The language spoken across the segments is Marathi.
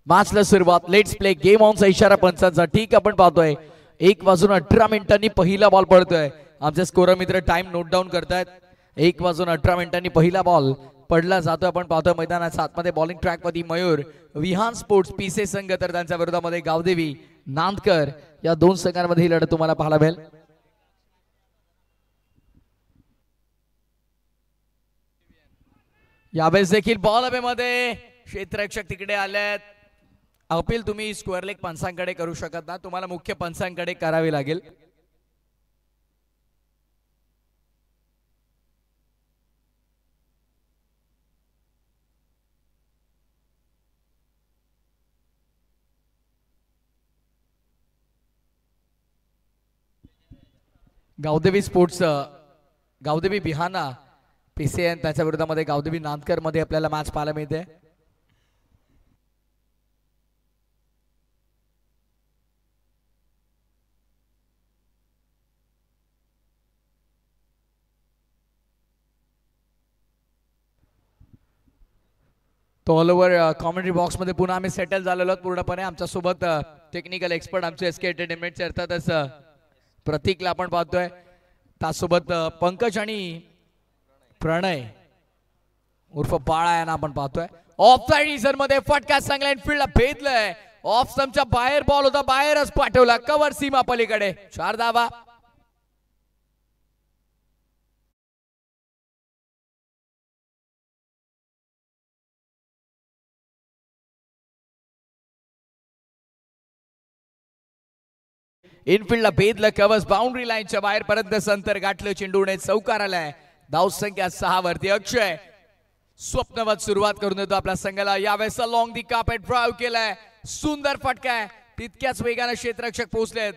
मॅचला सुरुवात. लेट्स प्ले गेम ऑनचा इशारा पंचांचा. ठीक आपण पाहतोय 1:18 पहिला बॉल पडतोय. आमचे स्कोरर मित्र टाइम नोट डाऊन करतायत. 1:18 पहिला बॉल पडला जातोय. आपण पाहतोय मैदानाच्या आतमध्ये बॉलिंग ट्रॅक वरती मयूर विहान स्पोर्ट्स पीसे संघ, तर त्यांच्या विरोधामध्ये गावदेवी नांदकर. या दोन संघांमध्ये ही लढत तुम्हाला पाहायला मिळेल. यावेळेस देखील बॉल हवेमध्ये. क्षेत्ररक्षक तिकडे आलेत. अपील तुम्ही स्क्वेअर लेग पंचांकडे करू शकत ना, तुम्हाला मुख्य पंचांकडे करावी लागेल. गावदेवी स्पोर्ट्स गावदेवी बिहाना पीसीएन त्याच्या विरोधामध्ये गावदेवी नांदकर मध्ये आपल्याला मॅच पाहायला मिळते. तो ऑल ओव्हर कॉमेंट्री बॉक्स मध्ये पुन्हा आम्ही सेटल झालेलो आहोत पूर्णपणे. आमच्या सोबत टेक्निकल एक्सपर्ट आमचे एसके एंटरटेनमेंटचे अर्थातच प्रतीकला आपण पाहतोय. त्यासोबत पंकज आणि प्रणय उर्फ बाळा यांना आपण पाहतोय. ऑफ साइड इजर मध्ये फटका चांगला इनफिल्डला भेदलंय. ऑफ स्टंपच्या बाहेर बॉल होता, बाहेरच पाठवला कव्हर सीमा पलीकडे. 4 धावा. इनफिल्डला भेदलं कव्हर्स बाउंड्री लाईनच्या बाहेर पर्यंत संतर गाठलं. चेंडूने चौकार आलाय. धाव संख्या 6 वरती. अक्षय स्वप्नवत सुरुवात करून देतो आपल्या संघाला. यावेळेस लॉंग दी कार्पेट ड्राइव्ह केलाय. सुंदर फटका आहे. तितक्याच वेगाने क्षेत्ररक्षक पोहोचलेत.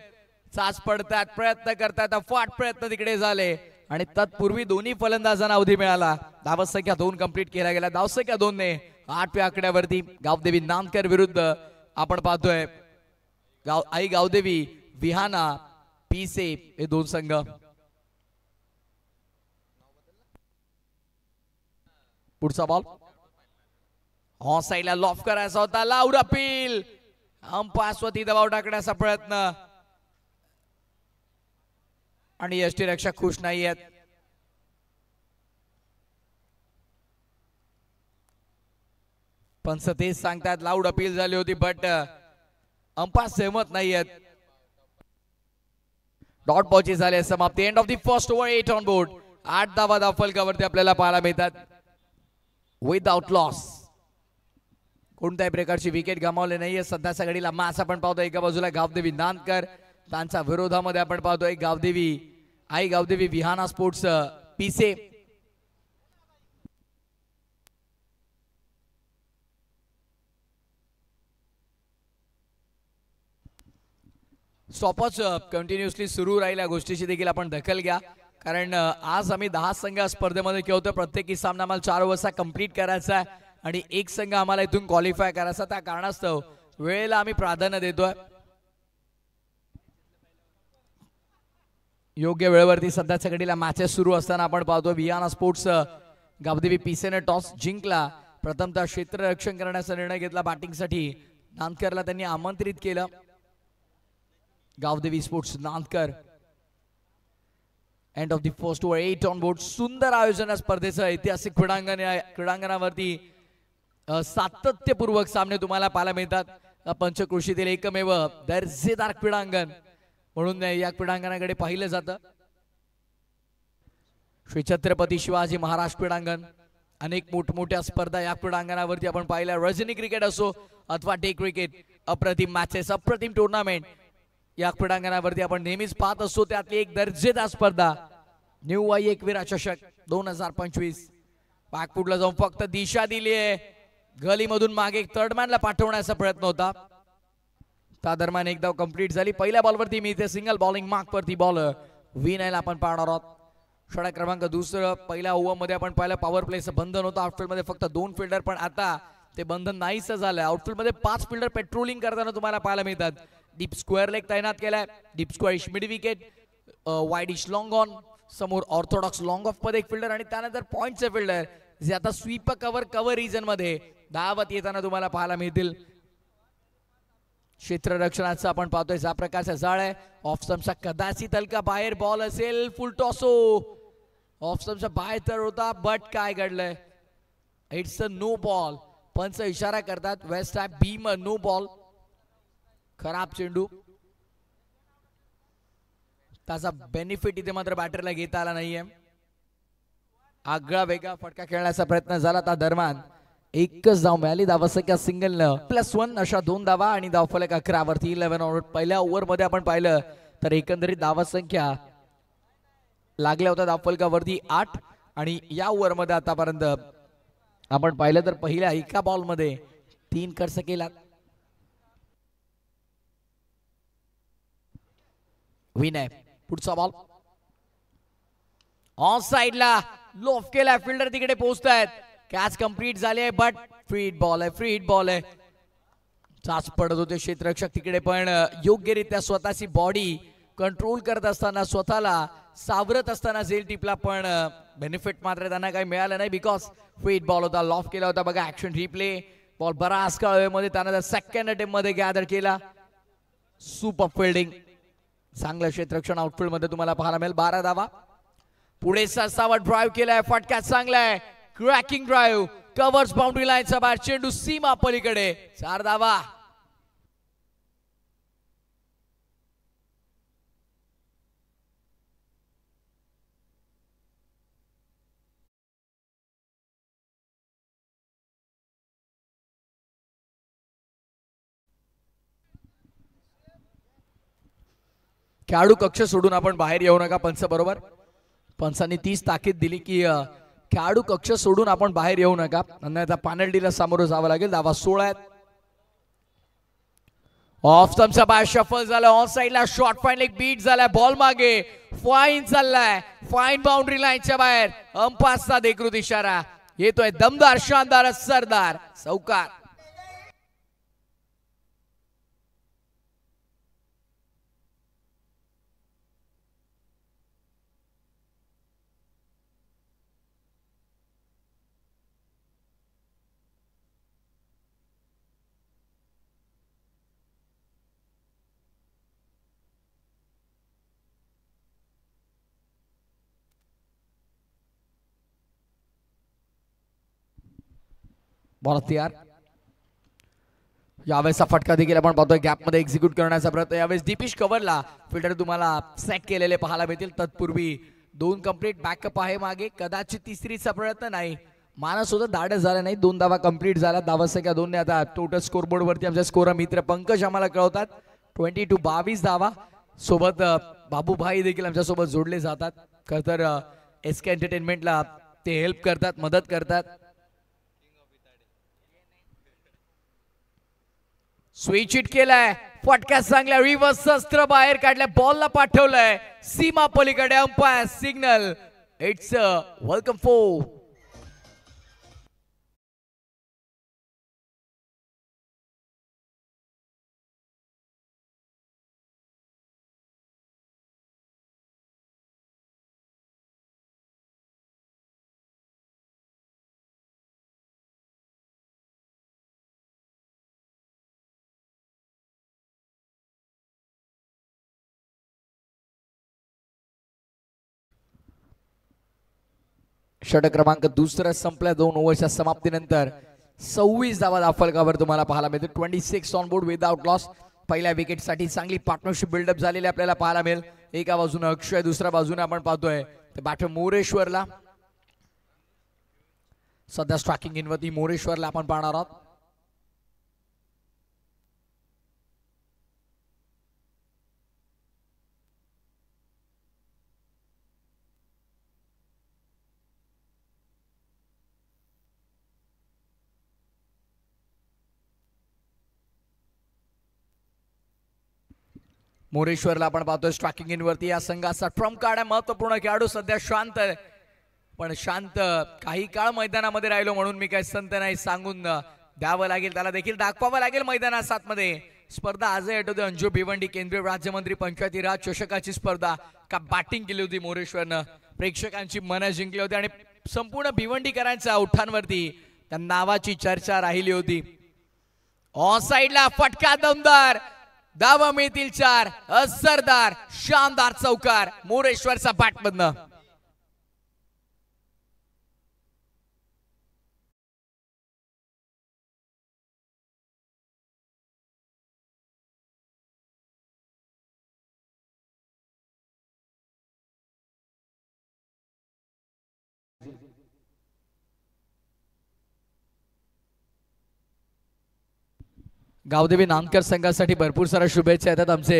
चाच पडतात, प्रयत्न करतात. अफाट प्रयत्न तिकडे झाले आणि तत्पूर्वी दोन्ही फलंदाजांना अवधी मिळाला. धावसंख्या 2 कंप्लीट केला गेला. धावसंख्या 2 ने 8व्या आकड्यावरती गावदेवी नांदकर विरुद्ध आपण पाहतोय आई गावदेवी विहाना पीसे हे दोन संघ. पुढचा बॉल ऑन साइडला लॉफ करायचा होता. Loud appeal. अंपायरवरती दबाव टाकण्याचा प्रयत्न आणि यष्टीरक्षक खुश नाही आहेत. पंच तेच सांगतात लाऊड अपील झाली होती, बट अंपायर सहमत नाही आहेत. डॉट बॉलची झाली समाप्ती. End of the first over. 8 on board. 8 धावा धाव फलकावरती आपल्याला पाहायला मिळतात विदाउट लॉस. कोणत्याही प्रकारची विकेट गमावली नाहीये सध्याच्या घडीला. मॅच आपण पाहतो एका बाजूला गावदेवी नांदकर, त्यांच्या विरोधामध्ये आपण पाहतोय आई गावदेवी विहाना स्पोर्ट्स पीसे. स्टॉपच कंटिन्युअसली सुरू राहिल्या गोष्टीची देखील आपण दखल घ्या, कारण आज आम्ही 10 संघ स्पर्धेमध्ये खेळतोय. प्रत्येकी सामना आम्हाला 4 ओव्हर्सचा कंप्लीट करायचा आहे आणि एक संघ आम्हाला इथून क्वालिफाय करायचा. त्या कारणास्तव वेळेला आम्ही प्राधान्य देतोय. योग्य वेळेवरती सध्याच्या घडीला मॅचेस सुरू असताना आपण पाहतो विहाना स्पोर्ट्स गावदेवी पीसेने टॉस जिंकला. प्रथमतः क्षेत्ररक्षण करण्याचा निर्णय घेतला. बॅटिंगसाठी नांदकरला त्यांनी आमंत्रित केलं. Gavdevi sports Nandkar. End of the first over. 8 on board. सुंदर आयोजन या स्पर्धेचं. ऐतिहासिक क्रीडांगणावरती सातत्यपूर्वक सामने तुम्हाला पाहायला मिळतात. पंचक्रोशीतील एकमेव दर्जेदार क्रीडांगण म्हणून या क्रीडांगणाकडे पाहिलं जातं. श्री छत्रपती शिवाजी महाराज क्रीडांगण. अनेक मोठमोठ्या स्पर्धा या क्रीडांगणावरती आपण पाहिल्या. रजनी क्रिकेट असो अथवा डे क्रिकेट. अप्रतिम मॅचेस, अप्रतिम टुर्नामेंट या क्रीडांगणावरती आपण नेहमीच पाहत असतो. त्यातली एक दर्जेदार स्पर्धा न्यू वाई एकविरा चषक 2025. पाकपुटला जाऊन फक्त दिशा दिली आहे. गलीमधून मागे थर्डमॅनला पाठवण्याचा प्रयत्न होता. त्या दरम्यान एक धाव कंप्लीट झाली. पहिल्या बॉलवरती मी इथे सिंगल बॉलिंग मार्क वरती बॉलर विनायला आपण पाहणार आहोत. षटक क्रमांक 2. पहिल्या ओव्हर मध्ये आपण पाहिलं पॉवर प्लेचं बंधन होतं. आउटफील्ड मध्ये फक्त 2 फिल्डर, पण आता ते बंधन नाहीच झालंय. आउटफील्ड मध्ये 5 फिल्डर पेट्रोलिंग करताना तुम्हाला पाहायला मिळतात. डीप स्क्वेअर लेग तैनात केलाय. डीप स्क्वेअर इश मिड विकेट, वाईड इश लॉंग ऑन. समोर ऑर्थोडॉक्स लॉंग ऑफ मध्ये एक फिल्डर आणि त्यानंतर पॉइंटचे फिल्डर जे आता स्वीप कव्हर रिजन मध्ये धावत येताना तुम्हाला पाहायला मिळतील. क्षेत्ररक्षणाचा आपण पाहतोय ज्या प्रकारचा जाळ आहे. ऑफ स्टंपचा कदाचित हलका बाहेर बॉल असेल. फुल टॉसो ऑफ स्टंपच्या बाहेर तर होता, बट काय घडलंय, इट्स अ नो बॉल. पंच इशारा करतात waist ham beam no ball. खराब चेंडू, त्याचा बेनिफिट इथे मात्र बॅटरला घेता आला नाहीये. आगळा वेगळा फटका खेळण्याचा प्रयत्न झाला त्या दरम्यान एकच धाव मिळाली. धावसंख्या सिंगल +1 अशा 2 धावा आणि धावफलक 11 वरती 11 ऑन. पहिल्या ओव्हर मध्ये आपण पाहिलं तर एकंदरीत धावसंख्या लागल्या होत्या धावफलकावरती 8 आणि या ओव्हर मध्ये आतापर्यंत आपण पाहिलं तर पहिल्या एका बॉल मध्ये 3 खर्च केला. विनय पुढचा बॉल ऑन साइडला लोफ केला. फिल्डर तिकडे पोहोचतायत. कॅच कंप्लीट झाली आहे, बट फ्री हिट बॉल आहे. फ्री हिट बॉल आहे. चाच पडत होते क्षेत्ररक्षक तिकडे, पण योग्यरित्या स्वतःची बॉडी कंट्रोल करत असताना, स्वतःला सावरत असताना झेल टिपला, पण बेनिफिट मात्र त्यांना काही मिळालं नाही बिकॉज फ्री हिट बॉल होता. लॉफ केला होता. बघा ऍक्शन रिप्ले. बॉल बराच काळ मध्ये त्यानंतर सेकंड अटेम्प्ट मध्ये गॅदर केला. सुपर फिल्डिंग, चांगलं क्षेत्ररक्षण आउटफील्ड मध्ये तुम्हाला पाहायला मिळेल. 12 धावा. पुढे ससावा ड्राईव्ह केलाय. फटका चांगला आहे. क्रॅकिंग ड्राईव्ह, कव्हर्स बाउंड्री लाईनचा बाहेर, चेंडू सीमा पलीकडे. 4 धावा. खेळाडू कक्ष सोडून आपण बाहेर येऊ नका. पंच बरोबर, पंचांनी 30 ताकीद दिली की खेळाडू कक्ष सोडून आपण बाहेर येऊ नका, अन्यथा पेनल्टीला सामोरं जावं लागेल. धावा 16 आहेत. ऑफ स्टंपचा बाहेर शफल झाला. ऑन साइडला शॉर्ट फाईन लेग बीट झालाय. बॉल मागे फाईन चाललाय. फाईन बाउंड्री लाईनच्या बाहेर. अंपायरचा देखील इशारा येतोय. दमदार, शानदार, सरदार चौकार. बॉल तयार. यावेळेसचा फटका देखील आपण पाहतोय गॅप मध्ये एक्झिक्यूट करण्याचा प्रयत्न. यावेळेस डीपिश कव्हरला फिल्डर तुम्हाला सेट केलेले पाहायला मिळतील. तत्पूर्वी 2 कंप्लीट बॅकअप आहे मागे. कदाचित तिसरीचा प्रयत्न नाही. मानस होतं, धाडस झालं नाही. 2 धावा कंप्लीट झाला. धावसंख्या 2 ने आता टोटल स्कोरबोर्ड वरती आमचे स्कोर मित्र पंकज आम्हाला कळवतात 22 धावा. सोबत बाबूभाई देखील आमच्या सोबत जोडले जातात. खरं तर SK एंटरटेनमेंटला ते हेल्प करतात, मदत करतात. स्विच हिट केलाय. फटका चांगला. रिव्हर्स शस्त्र बाहेर काढल्या. बॉलला पाठवलंय सीमा पलीकडे. Umpire signal. It's welcome 4. षटक क्रमांक 2 संपल्या. 2 ओव्हरच्या समाप्तीनंतर 26 धावा धावफलकावर तुम्हाला पाहायला मिळते. 26 ऑन बोर्ड विदाउट लॉस. पहिल्या विकेट साठी चांगली पार्टनरशिप बिल्डअप झालेली आपल्याला पाहायला मिळेल. एका बाजूने अक्षय, दुसऱ्या बाजूने आपण पाहतोय ते बॅटर मोरेश्वरला. सध्या स्ट्रायकिंग इनवरती मोरेश्वरला आपण पाहणार आहोत. मोरेश्वरला आपण पाहतोय स्ट्रायकिंग इनवरती. या संघाचा ट्रम्प कार्ड आहे. महत्वपूर्ण खेळाडू सध्या शांत आहे, पण शांत काही काळ मैदानामध्ये राहिलो म्हणून मी काही संत नाही, सांगून द्यावं लागेल, त्याला देखील दाखवावं लागेल मैदानात. 7 मध्ये स्पर्धा आजही आठवते. अंजू भिवंडी केंद्रीय राज्यमंत्री पंचायती राज चषकाची स्पर्धा का बॅटिंग केली होती मोरेश्वरनं. प्रेक्षकांची मनं जिंकली होती आणि संपूर्ण भिवंडीकरांच्या ओठांवरती त्या नावाची चर्चा राहिली होती. ऑन साइडला फटका दमदार, धावा मिळतील 4. असरदार शानदार चौकार मोरेश्वरचा बॅटमधनं. गावदेवी नांदकर संघासाठी भरपूर साऱ्या शुभेच्छा येतात. आमचे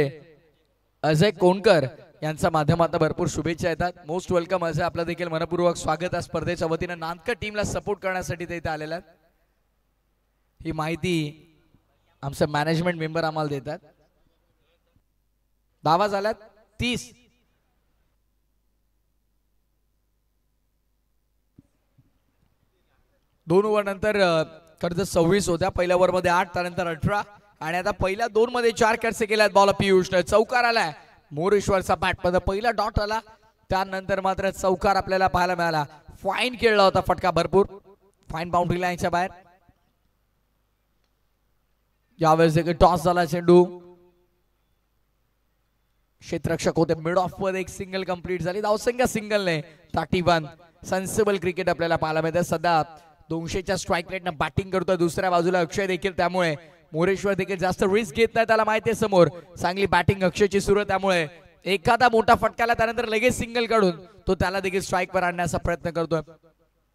अजय कोणकर यांच्या माध्यमातून भरपूर शुभेच्छा येतात. मोस्ट वेलकम अजय, आपलं देखील मनपूर्वक स्वागत आहे स्पर्धेच्या वतीने. नांदकर टीमला सपोर्ट करण्यासाठी ते इथे आलेले आहेत. ही माहिती आमचे मॅनेजमेंट मेंबर आम्हाला देतात. धावा झाल्यात 30. दोन ओव्हर नंतर कर्ज 26 होत्या. पहिल्या ओव्हर मध्ये 8, त्यानंतर 18 आणि आता पहिल्या 2 मध्ये 4 कॅट्स केल्यात. बॉल पियुषने चौकार आलाय मोरेश्वरचा बॅटमध्ये. पहिला डॉट आला, त्यानंतर मात्र चौकार आपल्याला पाहायला मिळाला. फाईन खेळला होता फटका भरपूर, फाईन बाउंड्री लाईनच्या बाहेर. यावेळेस एक टॉस झाला, चेंडू क्षेत्ररक्षक होते मिड ऑफ मध्ये. एक सिंगल कंप्लीट झाली, धावसंख्या सिंगलने 31. सेन्सिबल क्रिकेट आपल्याला पाहायला मिळते. सध्या 200च्या स्ट्राईक रेटनं बॅटिंग करतोय. दुसऱ्या बाजूला अक्षय देखील, त्यामुळे मोरेश्वर देखील जास्त रिस्क घेत नाही. त्याला माहिती आहे समोर चांगली बॅटिंग अक्षयची सुरू आहे, त्यामुळे एखादा मोठा फटकाला त्यानंतर लगेच सिंगल काढून तो त्याला देखील स्ट्राईक वर आणण्याचा प्रयत्न करतोय.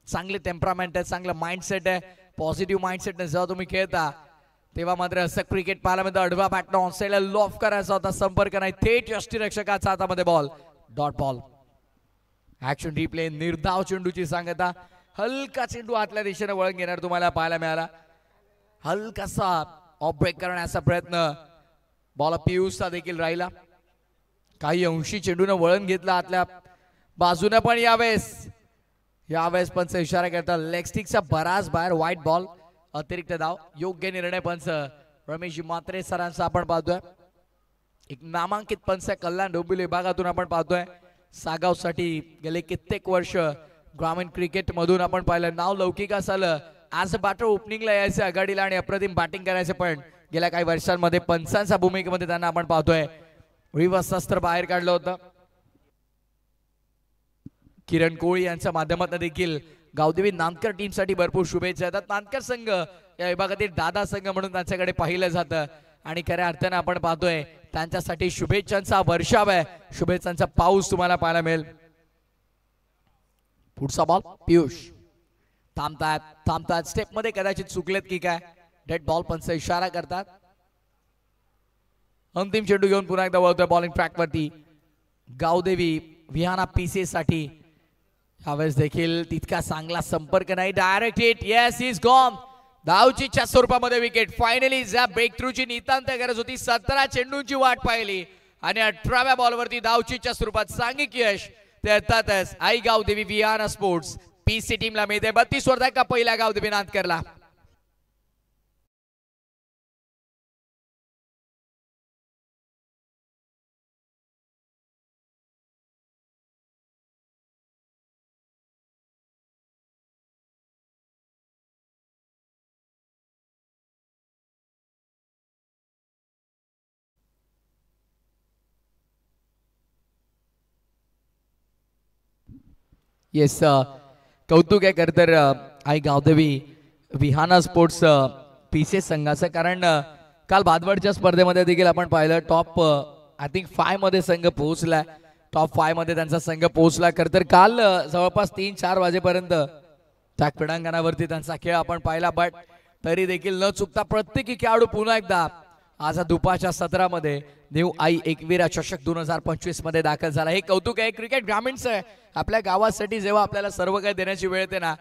चांगले टेम्परामेंट आहे, चांगलं माइंडसेट आहे. पॉझिटिव्ह माइंडसेटने जेव्हा तुम्ही खेळता तेव्हा मात्र असं क्रिकेट पाहायला मिळतं. अडवा बॅटनं ऑन साइडला लॉफ करायचा होता, संपर्क नाही. थेट यष्टीरक्षकाच्या हातामध्ये ball, dot ball. Action replay, निर्धाव चेंडूची सांगता. हलका चेंडू आतल्या दिशेने वळण घेणार तुम्हाला पाहायला मिळाला. हलकासा ऑफ ब्रेक करण्याचा प्रयत्न बॉल पियुषचा देखील राहिला. काही अंशी चेंडूने वळण घेतला आतल्या बाजूने, पण यावेळेस पंच इशारा करतात लेग स्टिकचा बराच बाहेर. व्हाईट बॉल, अतिरिक्त धाव. योग्य निर्णय पंच रमेश म्हात्रे सरांचा आपण पाहतोय. एक नामांकित पंच कल्याण डोंबिवली विभागातून आपण पाहतोय. सागावसाठी गेले कित्येक वर्ष ग्रामीण क्रिकेट मधून आपण पाहिलं. नाव लौकिक असलं, आज बॅटर ओपनिंगला यायचं आघाडीला आणि अप्रतिम बॅटिंग करायचं, पण गेल्या काही वर्षांमध्ये पंचांच्या भूमिकेमध्ये त्यांना आपण पाहतोय. रिव्हर्स अस्त्र बाहेर काढलं होतं. किरण कोळी यांच्या माध्यमातून देखील गावदेवी नांदकर टीम साठी भरपूर शुभेच्छा येतात. नांदकर संघ या विभागातील दादा संघ म्हणून त्यांच्याकडे पाहिलं जातं आणि खऱ्या अर्थाने आपण पाहतोय त्यांच्यासाठी शुभेच्छांचा वर्षाव आहे. शुभेच्छांचा पाऊस तुम्हाला पाहायला मिळेल. पुढचा बॉल पियुष. थांबतात स्टेप मध्ये कदाचित चुकलेत की काय. डेड बॉल पंच इशारा करतात. अंतिम चेंडू घेऊन पुन्हा एकदा वळतोय बॉलिंग ट्रॅक वरती गावदेवी विहाना पीसी साठी. यावेळेस देखील तितका चांगला संपर्क नाही. Direct hit, yes is gone. धावचीच्या स्वरूपामध्ये विकेट. फायनली ज्या ब्रेक थ्रूची नितांत गरज होती, 17 चेंडूंची वाट पाहिली आणि 18व्या बॉलवरती धावचीच्या स्वरूपात सांघिक यश ते येतातच. आई गावदेवी विहाना स्पोर्ट्स पीसी टीमला मिळते 32 वर का पहिल्या गावदेवी नांदकरला. येस, कौतुक आहे खरं तर आई गावदेवी विहाना स्पोर्ट्स पीसी संघाचं. कारण काल भादवडच्या स्पर्धेमध्ये देखील आपण पाहिलं टॉप आय थिंक 5 मध्ये संघ पोहोचला. टॉप 5 मध्ये त्यांचा संघ पोहोचला. खरं तर काल जवळपास 3-4 वाजेपर्यंत त्या क्रीडांगणावरती त्यांचा खेळ आपण पाहिला. बट तरी देखील न चुकता प्रत्येकी खेळाडू पुन्हा एकदा आज दुपारच्या सत्रामध्ये न्यू आई एकविरा चषक 2025 मध्ये दाखल झाला. हे कौतुक आहे. क्रिकेट ग्रामीणचं आहे. आपल्या गावासाठी जेव्हा आपल्याला सर्व काही देण्याची वेळ येते ना,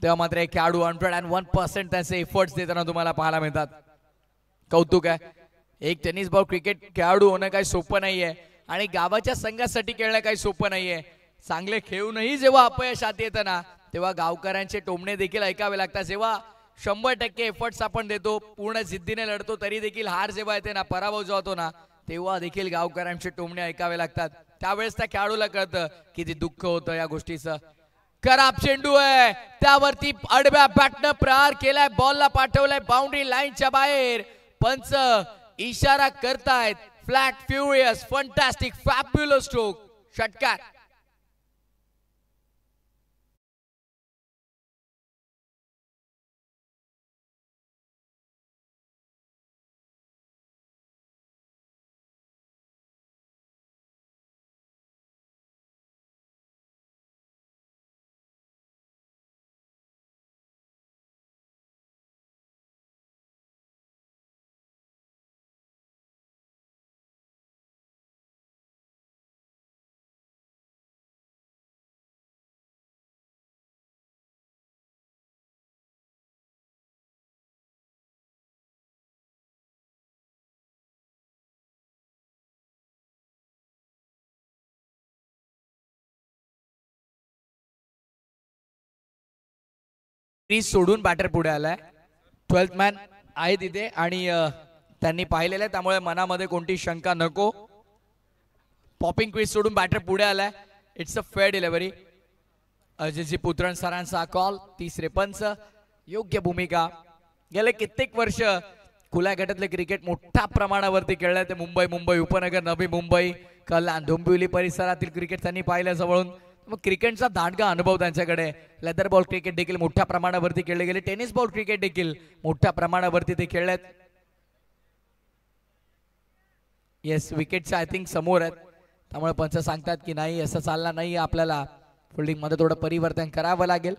तेव्हा मात्र एक खेळाडू 101% त्यांचे एफर्ट्स देताना तुम्हाला पाहायला मिळतात. कौतुक आहे. एक टेनिस बॉल क्रिकेट खेळाडू होणं काही सोपं नाहीये आणि गावाच्या संघासाठी खेळणं काही सोपं नाहीये. चांगले खेळूनही जेव्हा अपयश हाती येतं ना, तेव्हा गावकऱ्यांचे टोमणे देखील ऐकावे लागतात. जेव्हा 100% एफर्ट्स आपण देतो, पूर्ण जिद्दीने लढतो, तरी देखील हार जेव्हा येते ना, पराभव जेव्हा होतो ना, तेव्हा देखील गावकऱ्यांचे टोमणे ऐकावे लागतात. त्यावेळेस त्या खेळाडूला कळतं किती दुःख होतं या गोष्टीचं. खराब चेंडू आहे, त्यावरती आडव्या बॅटनं प्रहार केलाय, बॉलला पाठवलाय बाउंड्री लाईनच्या बाहेर. पंच इशारा करतायत. Flat furious fantastic fabulous stroke, षटकार. सोडून बॅटर पुढे आलाय. 12th मॅन आहे तिथे आणि त्यांनी पाहिलेलं आहे, त्यामुळे मनामध्ये कोणती शंका नको. पॉपिंग क्रीज सोडून बॅटर पुढे आलाय. It's a fair delivery. Ajayji Putran सरांचा कॉल. तिसरे पंच. योग्य भूमिका. गेले कित्येक वर्ष खुल्या गटातले क्रिकेट मोठ्या प्रमाणावरती खेळलं. ते मुंबई उपनगर, नवी मुंबई, कल्याण, डोंबिवली परिसरातील क्रिकेट त्यांनी पाहिलं जवळून. मग क्रिकेटचा दांडगा अनुभव त्यांच्याकडे. लेदर बॉल क्रिकेट देखील मोठ्या प्रमाणावरती खेळले गेले. टेनिस बॉल क्रिकेट देखील मोठ्या प्रमाणावरती ते खेळलेत. येस, विकेटच्या आय थिंक समोर आहेत, त्यामुळे पंच सांगतात की नाही, असं चालणार नाही, आपल्याला फिल्डिंग मध्ये थोडं परिवर्तन करावं लागेल.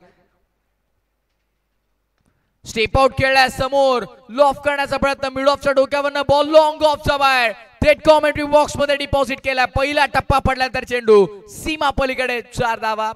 स्टेप आउट खेळलाय समोर. लॉफ करण्याचा प्रयत्न. मिड ऑफच्या डोक्यावरनं बॉल लॉंग ऑफचा बाहेर. थेट कॉमेंट्री बॉक्स मध्ये डिपॉझिट केला. पहिला टप्पा पडला तर चेंडू सीमा पलीकडे. 4 धावा.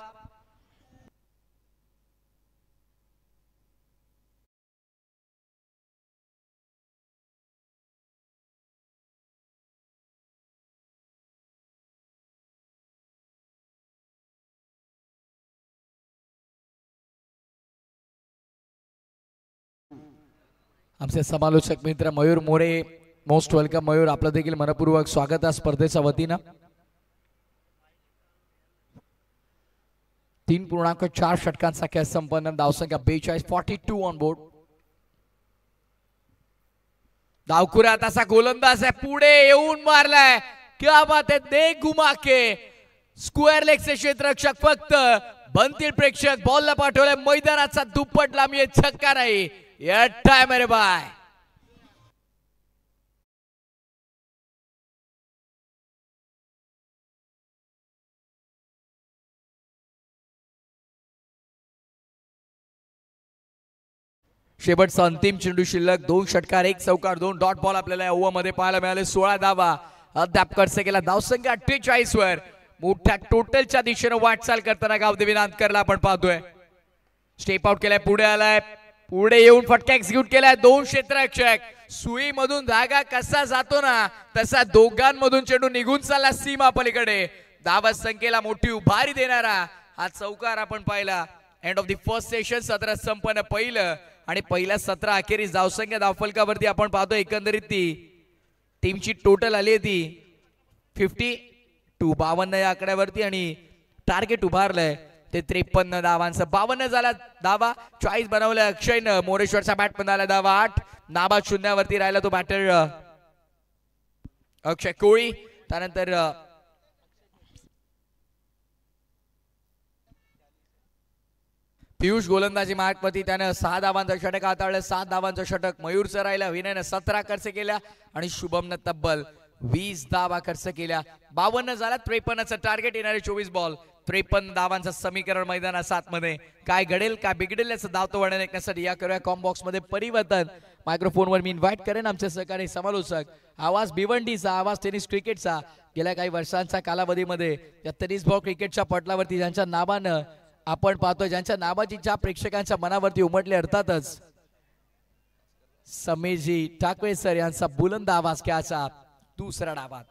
आमचे समालोचक मित्र मयूर मोरे, मोस्ट वेलकम मयूर. आपलं देखील मनपूर्वक स्वागत आहे स्पर्धेच्या वतीनं. 3.4 षटकांचा खेळ संपन्न. धावसंख्या 42. 42 ऑन बोर्ड. धावकुऱ्यात असा गोलंदाज आहे, पुढे येऊन मारलाय. क्या बात है, दे घुमा के. स्क्वेअर लेगचे क्षेत्ररक्षक फक्त बनतील प्रेक्षक. बॉलला पाठवलाय मैदानाचा दुप्पट लांबी. छक्का नाही, यट्टा है मेरे भाई. शेवटचा अंतिम चेंडू शिल्लक. 2 षटकार 1 चौकार 2 डॉट बॉल आपल्याला या ओव्हर मध्ये पाहायला मिळाले. 16 धावा अद्याप खर्च केला. धावसंख्या 48 वर. मोठ्या टोटलच्या दिशेने वाटचाल करताना गावदेवी नांदकरला आपण पाहतोय. स्टेप आउट केलाय, पुढे आलाय, पुढे येऊन फटका एक्झिक्यूट केलाय. 2 क्षेत्ररक्षक. सुई मधून धागा कसा जातो ना, तसा दोघांमधून चेंडू निघून चालला सीमा पलीकडे. धावा संख्येला मोठी उभारी देणारा हा चौकार आपण पाहिला. End of the first session. सत्र संपन्न पहिलं आणि पहिल्या 17 अखेरीस धावसंख्या धावफलकावरती आपण पाहतो एकंदरीत ती टीमची टोटल आली आहे ती 52 या आकड्यावरती आणि टार्गेट उभारलंय ते 53 धावांचं. 52 झाला धावा. 40 बनवलं अक्षयनं. मोरेश्वरचा बॅटमन आला धावा 8. नाबाद शून्यावरती राहिला तो बॅटर अक्षय कोळी. त्यानंतर पियुष गोलंदाजी मार्कवरती त्यानं 6 धावांचं षटक हाताळलं. 7 धावांचं षटक मयूरचं राहिलं. विनयनं 17 खर्च केल्या आणि शुभमनं तब्बल 20 धावा खर्च केल्या. 52 झाला. 53चं टार्गेट. येणारे 24 बॉल. 53 धावांचं समीकरण मैदानात 7 मध्ये. काय घडेल काय बिघडेल याचं धावतो वर्णन ऐकण्यासाठी या करूया कॉम बॉक्स मध्ये परिवर्तन. मायक्रोफोनवर मी इन्व्हाइट करेन आमचे सहकारी समालोचक. आवाज भिवंडीचा, आवाज टेनिस क्रिकेटचा. गेल्या काही वर्षांच्या कालावधीमध्ये या टेनिस बॉल क्रिकेटच्या पटलावरती ज्यांच्या नावानं आपण पाहतोय, ज्यांच्या नावाची ज्या प्रेक्षकांच्या मनावरती उमटले, अर्थातच समीरजी ठाकरे सर यांचा बुलंद आवाज खेळाचा दुसरा डावात.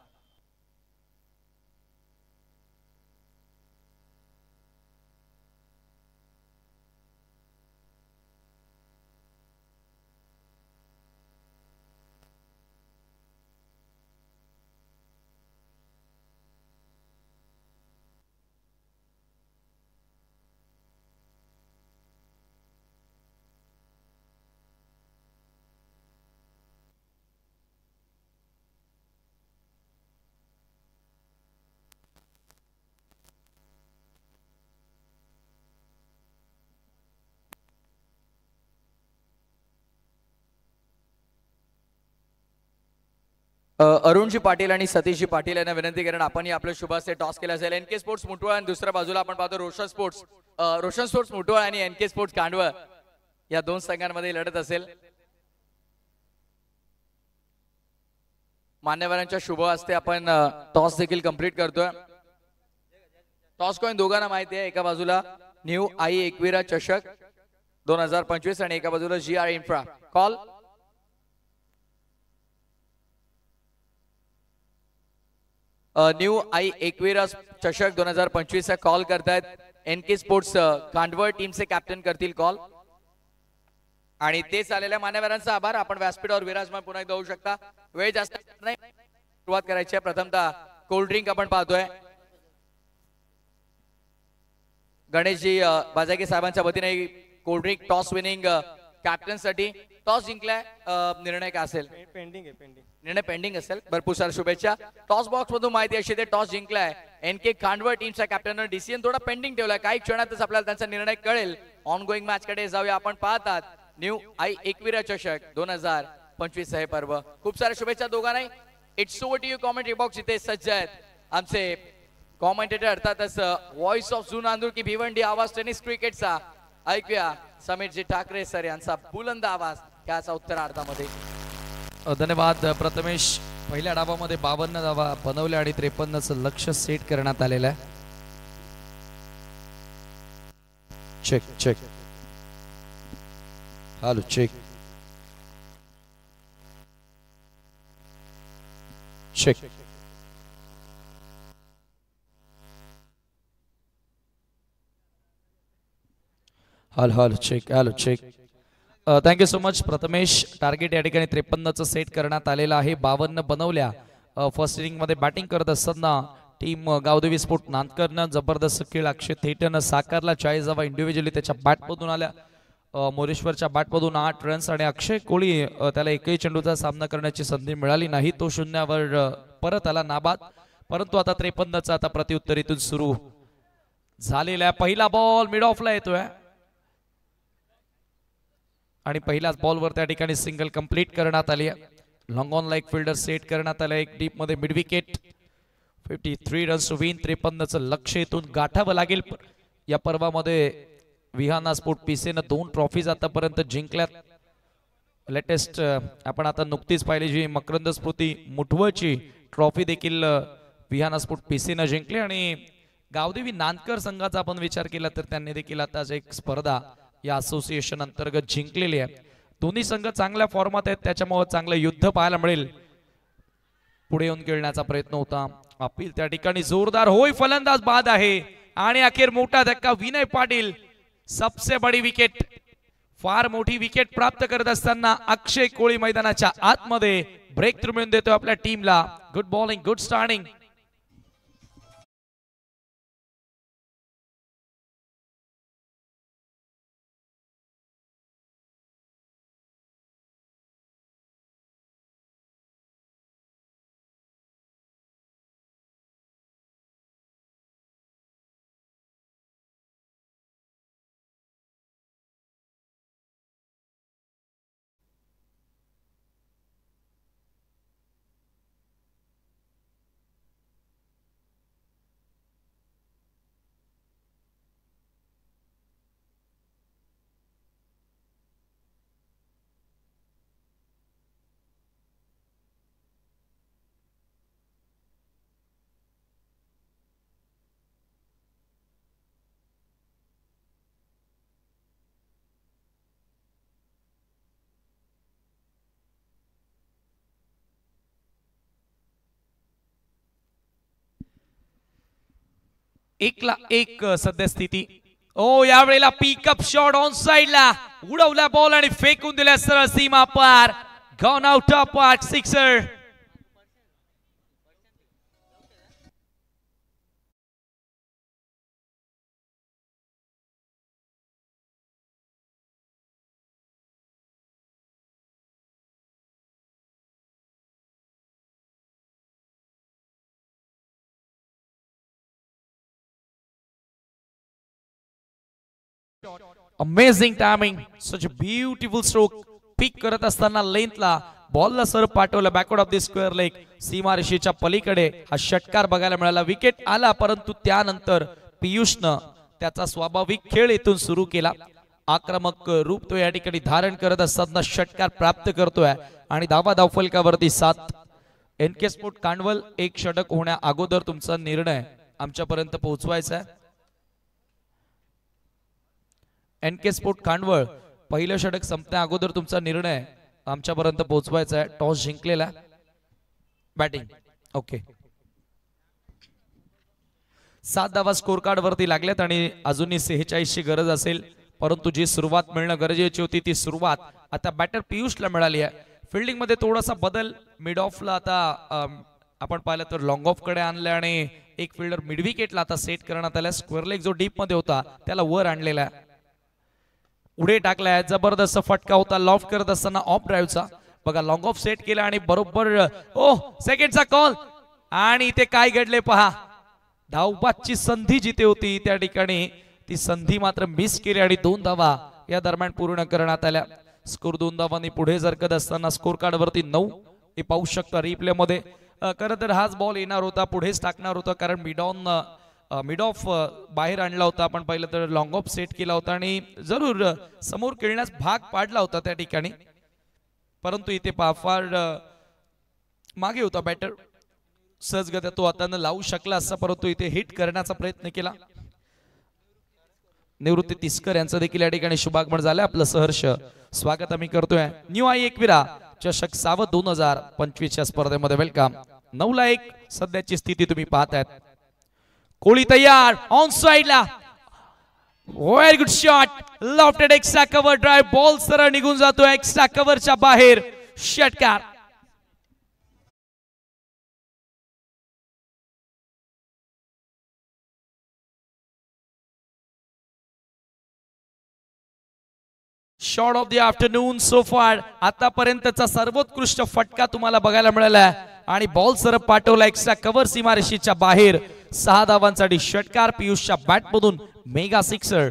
अरुणजी पाटील आणि सतीशजी पाटील यांना विनंती करेन आपणही आपलं शुभास्ते टॉस केला असेल. एनके स्पोर्ट्स मुटवळ आणि दुसऱ्या बाजूला आपण पाहतो रोशन स्पोर्ट्स मुटवळ आणि एनके स्पोर्ट्स कांडवळ या दोन संघांमध्ये लढत असेल. मान्यवरांच्या शुभ हस्ते आपण टॉस देखील कंप्लीट करतोय. टॉस कॉइन दोघांना माहिती आहे. एका बाजूला न्यू आई एकविरा चषक 2025 आणि एका बाजूला GR इन्फ्रा. कॉल न्यू आई एकविरा चषक 2025 चा कॉल करतायत एनके स्पोर्ट्स कांडवळ टीमचे कॅप्टन करतील कॉल. आणि तेच आलेल्या मान्यवरांचा आभार. आपण व्यासपीठावर विराजमान पुन्हा एकदा होऊ शकता. वेळ जास्त नाही, सुरुवात करायची आहे. प्रथमतः कोल्ड ड्रिंक आपण पाहतोय. गणेशजी बाजागे साहेबांच्या वतीने cold drink toss winning captain साठी. टॉस जिंकलाय, निर्णय काय असेल? निर्णय पेंडिंग असेल. भरपूर साऱ्या शुभेच्छा. टॉस बॉक्स मधून माहिती अशी ते टॉस जिंकलाय एनके कांडवळ टीमच्या कॅप्टन. डिसिजन थोडा पेंडिंग ठेवलाय. काही क्षणातच आपल्याला त्यांचा निर्णय कळेल. ऑन गोईंग मॅच कडे जाऊया. आपण पाहतात न्यू आई एकविरा चषक 2025 हे पर्व. खूप साऱ्या शुभेच्छा दोघांनाही. It's over to you. Commentary box इथे सज्ज आहेत आमचे कॉमेंटेटर, अर्थातच व्हॉइस ऑफ जून आंदूर की भिवंडी आवाज टेनिस क्रिकेटचा. ऐकूया समीरजी ठाकरे सर यांचा बुलंद आवाज त्याचा उत्तरार्धामध्ये. धन्यवाद प्रथमेश. पहिल्या डावामध्ये 52 धावा बनवल्या आणि 53चं लक्ष सेट करण्यात आलेलं आहे. Check check. Hello check check. Hello check. Hello check. Thank you so much Prathamesh. Target या ठिकाणी 53चं सेट करण्यात आलेलं आहे. 52 बनवल्या. फर्स्ट इनिंग मध्ये बॅटिंग करत असताना टीम गावदेवी स्पोर्ट नांदकरनं जबरदस्त खेळ अक्षय थेटरनं साकारला. 40 धावा इंडिव्हिज्युअली त्याच्या बॅटमधून आल्या. मोरेश्वरच्या बॅटमधून 8 रन्स आणि अक्षय कोळी त्याला एकही चेंडूचा सामना करण्याची संधी मिळाली नाही. तो शून्यावर परत आला नाबाद. परंतु आता 53चा आता प्रत्युत्तर इथून सुरू झालेला आहे. पहिला बॉल मिड ऑफला येतोय आणि पहिल्याच बॉलवर त्या ठिकाणी सिंगल कंप्लीट करण्यात आली आहे. Long on like fielder set करण्यात आला. एक डीप मध्ये mid wicket. 53 runs to win. 53चं लक्ष इथून गाठावं लागेल. या पर्वामध्ये विहाना स्पोर्ट पीसीनं 2 ट्रॉफीज आतापर्यंत जिंकल्यात. लेटेस्ट आपण आता नुकतीच पाहिली जी मकरंद स्मृती मुठवळची ट्रॉफी देखील विहाना स्पोर्ट पीसीनं जिंकली. आणि गावदेवी नांदकर संघाचा आपण विचार केला तर त्यांनी देखील आता एक स्पर्धा या असोसिएशन अंतर्गत जिंकलेली आहे. दोन्ही संघ चांगल्या फॉर्मात आहेत, त्याच्यामुळे चांगलं युद्ध पाहायला मिळेल. पुढे येऊन खेळण्याचा प्रयत्न होता. अपील त्या ठिकाणी जोरदार होय. फलंदाज बाद आहे आणि अखेर मोठा धक्का. विनय पाटील सबसे बडी विकेट. फार मोठी विकेट प्राप्त करत असताना अक्षय कोळी मैदानाच्या आतमध्ये ब्रेक थ्रू मिळून देतो आपल्या टीमला. Good bowling, good starting. एकला एक सद्यस्थिती. ओ यावेळेला पिकअप शॉट ऑन साइडला उडवला बॉल आणि फेकून दिला सरळ सीमा पार. Gone out of park. Sixer. Amazing timing. Such a beautiful stroke. Pick करत असताना लेंथला बॉलला सर पाठवलं backward of the square leg, सीमारेषेच्या पलीकडे हा षटकार बघायला मिळाला. विकेट आला, परंतु त्यानंतर पियुषनं त्याचा स्वाभाविक खेळ इथून सुरू केला. आक्रमक रूप तो या ठिकाणी धारण करत असताना षटकार प्राप्त करतोय आणि धावफलकावरती 7. NK स्पोर्ट कांडवल एक षटक होण्या अगोदर तुमचा निर्णय आमच्यापर्यंत पोहोचवायचा आहे. NK स्पोर्ट कांडवळ पहिलं षटक संपण्या अगोदर तुमचा निर्णय आमच्यापर्यंत पोहोचवायचा आहे. टॉस जिंकलेला बॅटिंग ओके. 7 धावा स्कोर कार्ड वरती लागल्यात आणि अजूनही 46 ची गरज असेल, परंतु जी सुरुवात मिळणं गरजेची होती ती सुरुवात आता बॅटर पियुषला मिळाली आहे. फिल्डिंग मध्ये थोडासा बदल, मिड ऑफला आता आपण पाहिलं तर लॉंग ऑफ कडे आणलं आणि एक फिल्डर मिड विकेटला आता सेट करण्यात आला. स्क्वेअर लेग जो डीप मध्ये होता त्याला वर आणलेला आहे, पुढे टाकलाय. जबरदस्त फटका होता लॉफ्ट करत असताना ऑफ ड्राईव्हचा. बघा लॉंग ऑफ सेट केला आणि बरोबर सेकंडचा कॉल आणि इथे काय घडले पहा. धावबादची संधी जिथे होती त्या ठिकाणी ती संधी मात्र मिस केली आणि 2 धावा या दरम्यान पूर्ण करण्यात आल्या. स्कोर 2 धावांनी पुढे सरकत असताना स्कोर कार्ड वरती 9 हे पाहू शकता रिप्ले मध्ये. खरं तर हाच बॉल येणार होता, पुढेच टाकणार होता, कारण मिड ऑफ बाहेर आणला होता. आपण पाहिलं तर लॉंग ऑफ सेट केला होता आणि जरूर समोर खेळण्यास भाग पाडला होता त्या ठिकाणी, परंतु इथे फार मागे होता बॅटर. सहजगत्या तो हाताने लावू शकला असता, परंतु इथे हिट करण्याचा प्रयत्न केला. निवृत्ती तिस्कर यांचं देखील या ठिकाणी शुभागमन झालं. आपलं सहर्ष स्वागत आम्ही करतोय. न्यू आई एकविरा चषक सावध 2025 च्या स्पर्धेमध्ये वेलकम. 9-1 सध्याची स्थिती तुम्ही पाहतायत. कोळी तयार ऑन साइडला, very good shot, lofted extra cover drive, ball सरळ निघून जातो एक्स्ट्रा कव्हरच्या बाहेर. षटकार. Shot of the afternoon so फार. आतापर्यंतचा सर्वोत्कृष्ट फटका तुम्हाला बघायला मिळाला आणि बॉल सरळ पाठवला एक्स्ट्रा कव्हर सीमारेषेच्या बाहेर. 6 धावांसाठी षटकार पियुषच्या बॅट मधून मेगा सिक्सर.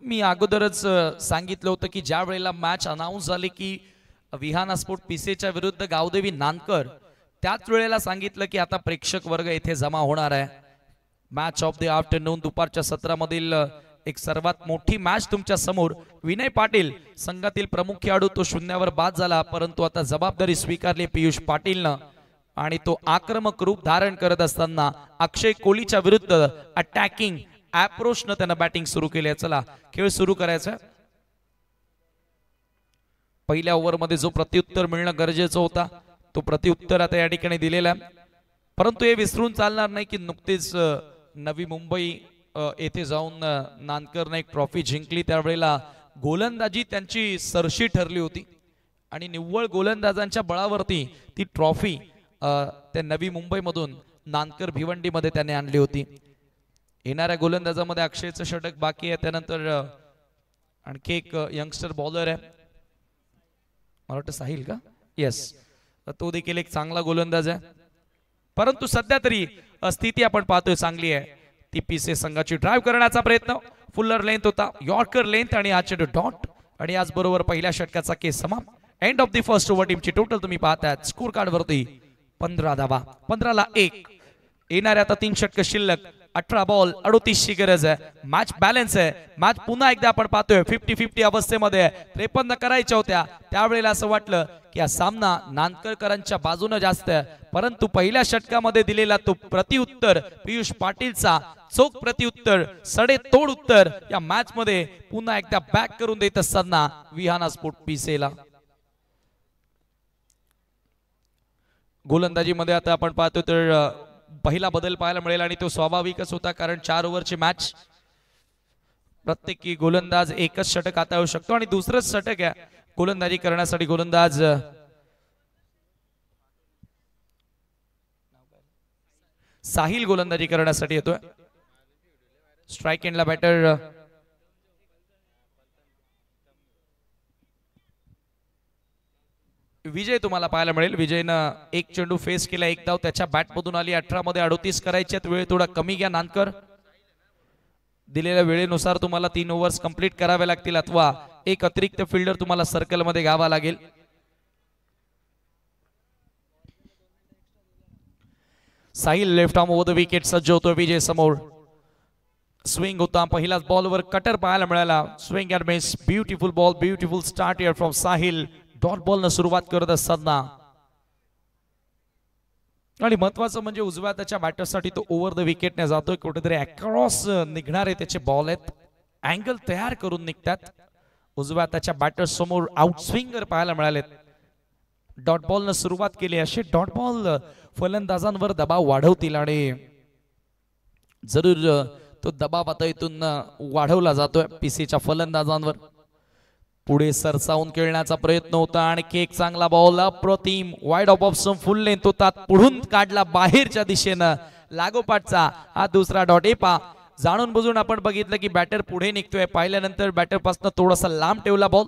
मी अगोदरच सांगितलं होतं की ज्या वेळेला मॅच अनाऊन्स झाली की विहाना स्पोर्ट पिसेच्या विरुद्ध गावदेवी नानकर, त्याच वेळेला सांगितलं की आता प्रेक्षक वर्ग येथे जमा होणार आहे. मॅच ऑफ द आफ्टरनून दुपारच्या सत्रामधील एक सर्वात मोठी मॅच तुमच्या समोर. विनय पाटील संघातील प्रमुख खेळाडू तो शून्यावर बाद झाला, परंतु आता जबाबदारी स्वीकारली पियुष पाटीलनं आणि तो आक्रमक रूप धारण करत असताना अक्षय कोहलीच्या विरुद्ध अटॅकिंग अप्रोचनं त्यानं बॅटिंग सुरू केली. चला खेळ सुरू करायचा. पहिल्या ओव्हरमध्ये जो प्रत्युत्तर मिळणं गरजेचं होता तो प्रत्युत्तर आता या ठिकाणी दिलेला आहे, परंतु हे विसरून चालणार नाही की नुकतेच नवी मुंबई येथे जाऊन नानकरनं एक ट्रॉफी जिंकली. त्यावेळेला गोलंदाजी त्यांची सरशी ठरली होती आणि निव्वळ गोलंदाजांच्या बळावरती ती ट्रॉफी त्या नवी मुंबईमधून नानकर भिवंडीमध्ये त्याने आणली होती. येणाऱ्या गोलंदाजामध्ये अक्षयचं षटक बाकी आहे, त्यानंतर आणखी एक यंगस्टर बॉलर आहे, मला वाटतं साहिल का, येस, तो देखील एक चांगला गोलंदाज आहे. परंतु सध्या तरी स्थिती आपण पाहतोय चांगली आहे. ती पीसे संघाची ड्राइव्ह करण्याचा प्रयत्न, फुल्लर लेंथ होता, यॉर्कर लेंथ आणि आजचे डॉट आणि याचबरोबर पहिल्या षटकाचा केस समाप्त. End of the first over. टीमची टोटल तुम्ही पाहताय स्कोर कार्ड वरती 15 धावा, 15-1. येणाऱ्या आता 3 षटक शिल्लक, 18 बॉल, 38 ची गरज आहे. मॅच बॅलन्स आहे. मॅच पुन्हा एकदा आपण पाहतोय 50-50 अवस्थेमध्ये. 53 करायच्या होत्या त्यावेळेला असं वाटलं की हा सामना नानकरकरांच्या बाजूने जास्त आहे, परंतु पहिल्या षटकामध्ये दिलेला तो प्रतिउत्तर पियुष पाटीलचा चोख प्रतिउत्तर, सडेतोड उत्तर या मॅच मध्ये पुन्हा एकदा बॅक करून देत असताना विहाना स्पोर्ट पिसेला. गोलंदाजीमध्ये आता आपण पाहतो तर पहिला बदल पाहायला मिळेल आणि तो स्वाभाविकच होता, कारण 4 ओव्हरची मॅच, प्रत्येकी गोलंदाज एकच षटक आता येऊ शकतो आणि दुसरंच षटक आहे गोलंदाजी करण्यासाठी. गोलंदाज साहिल गोलंदाजी करण्यासाठी येतोय. स्ट्राइक एंडला बॅटर विजय तुम्हाला पाहायला मिळेल. विजयनं एक चेंडू फेस केला, एक धाव त्याच्या बॅटमधून आली. 18 मध्ये 38 करायच्यात, वेळ थोडा कमी घ्या नानकर. दिलेल्या वेळेनुसार तुम्हाला 3 ओव्हर्स कंप्लीट करावे लागतील अथवा एक अतिरिक्त फिल्डर तुम्हाला सर्कल मध्ये घ्यावा लागेल. Sahil left arm over the wicket सज्ज होतो विजय समोर. स्विंग होता, पहिल्याच बॉलवर कटर पाहायला मिळाला. Swing and miss, beautiful ball, beautiful start here from Sahil. Dot ball न सुरुवात करत असताना आणि महत्वाचं म्हणजे उजव्या त्याच्या बॅटरसाठी तो ओव्हर द विकेटने जातोय. कुठेतरी अक्रॉस निघणारे त्याचे बॉल आहेत, अँगल तयार करून निघतात. उजव्या त्याच्या बॅटर समोर आउट स्विंगर पाहायला मिळालेत. डॉट बॉल न सुरुवात केली. असे डॉट बॉल फलंदाजांवर दबाव वाढवतील आणि जरूर तो दबाव आता इथून वाढवला जातोय पीसीच्या फलंदाजांवर. पुढे सरसावून खेळण्याचा प्रयत्न होता. आणखी एक चांगला बॉल, अप्रतिम wide of option full length होता, पुढून काढला बाहेरच्या दिशेनं लागोपाठचा हा दुसरा डॉट. एपा जाणून बुजून आपण बघितलं की बॅटर पुढे निघतोय, पाहिल्यानंतर बॅटर पासून थोडासा लांब ठेवला बॉल.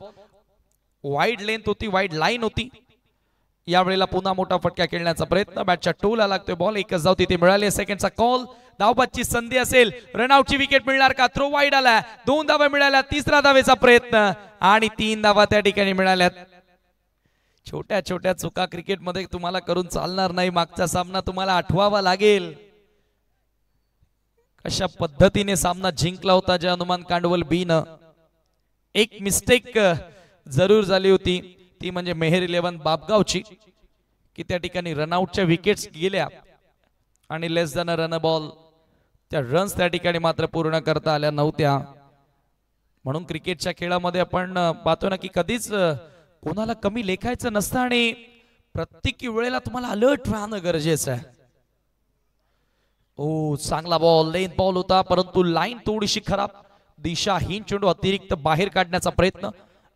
वाईड लेंथ होती, वाईड लाईन होती. यावेळेला पुन्हा मोठा फटका खेळण्याचा प्रयत्न, बॅटच्या टोला लागतोय बॉल. एकच धाव तिथे मिळाली. सेकंडचा कॉल, धावबादची संधी असेल, रनआउटची विकेट मिळणार का? थ्रो वाईड आला, 2 धावा मिळाल्या. तिसरा धावेचा प्रयत्न आणि 3 धावा त्या ठिकाणी मिळाल्यात. छोट्या छोट्या चुका क्रिकेटमध्ये तुम्हाला करून चालणार नाही. मागचा सामना तुम्हाला आठवावा लागेल, कशा पद्धतीने सामना जिंकला होता जे हनुमान कांडवल बी न. एक मिस्टेक जरूर झाली होती, ती म्हणजे मेहर 11 बापगावची, की त्या ठिकाणी रनआउटच्या विकेट्स गेल्या आणि लेस दॅन अ रन बॉल, त्या रन्स त्या ठिकाणी मात्र पूर्ण करता आल्या नव्हत्या. म्हणून क्रिकेटच्या खेळामध्ये आपण पाहतो ना की कधीच कोणाला कमी लेखायचं नसतं आणि प्रत्येक वेळेला तुम्हाला अलर्ट राहणं गरजेचं आहे. ओ चांगला बॉल, लेंथ बॉल होता, परंतु लाईन थोडीशी खराब, दिशाहीन चेंडू अतिरिक्त बाहेर काढण्याचा प्रयत्न.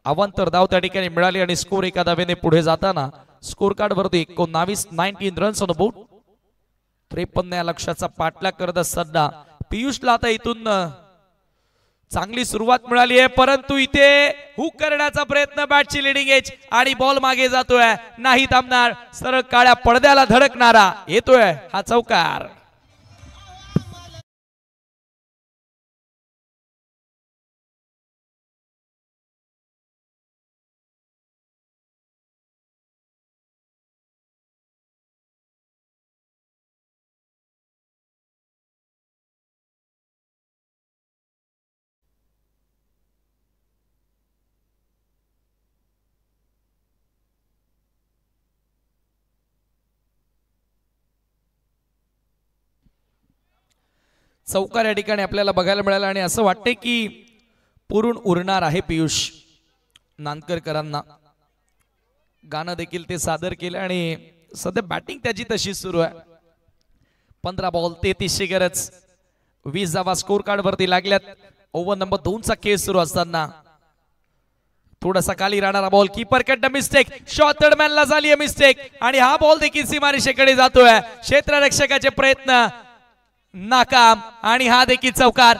अवांतर धाव त्या ठिकाणी मिळाली आणि स्कोर एका धावेने पुढे जाताना स्कोर कार्ड वरती 19 रन्स ऑन द बोर्ड. 53 या लक्ष्याचा पाठलाग करत असताना पियुषला आता इथून चांगली सुरुवात मिळाली आहे, परंतु इथे हुक करण्याचा प्रयत्न, बॅटची लिडिंग एज आणि बॉल मागे जातोय, नाही थांबणार, सरळ काळ्या पडद्याला धडकणारा येतोय हा चौकार. चौकार या ठिकाणी आपल्याला बघायला मिळाला आणि असं वाटतंय की पुरून उरणार आहे पियुष नानकरकरांना. गाणं देखील ते सादर केलं आणि सध्या बॅटिंग त्याची तशी सुरू आहे. 15 बॉल 33 गरज, 20 धावा स्कोर कार्ड वरती लागल्यात. ओव्हर नंबर 2 चा खेळ सुरू असताना थोडासा खाली राहणारा बॉल, कीपर कडनं मिस्टेक, शॉट थर्डमॅनला झाली आहे मिस्टेक आणि हा बॉल देखील सीमारेषेकडे जातोय. क्षेत्ररक्षकाचे प्रयत्न नाकाम आणि हा देखील चौकार.